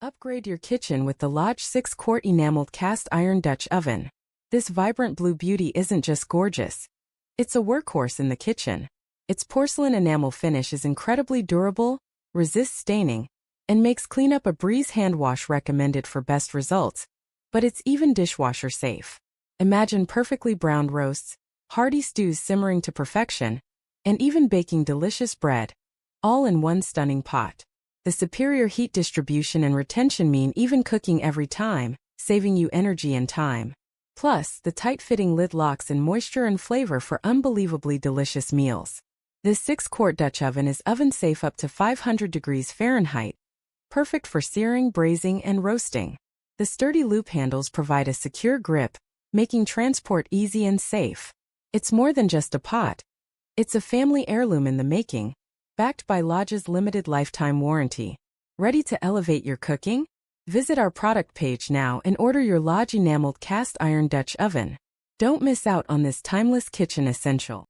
Upgrade your kitchen with the Lodge 6-quart enameled cast iron Dutch oven. This vibrant blue beauty isn't just gorgeous. It's a workhorse in the kitchen. Its porcelain enamel finish is incredibly durable, resists staining, and makes cleanup a breeze. Hand wash recommended for best results, but it's even dishwasher safe. Imagine perfectly browned roasts, hearty stews simmering to perfection, and even baking delicious bread, all in one stunning pot. The superior heat distribution and retention mean even cooking every time, saving you energy and time. Plus, the tight-fitting lid locks in moisture and flavor for unbelievably delicious meals. This 6-quart Dutch oven is oven-safe up to 500 degrees Fahrenheit, perfect for searing, braising, and roasting. The sturdy loop handles provide a secure grip, making transport easy and safe. It's more than just a pot. It's a family heirloom in the making, backed by Lodge's limited lifetime warranty. Ready to elevate your cooking? Visit our product page now and order your Lodge Enameled cast iron Dutch oven. Don't miss out on this timeless kitchen essential.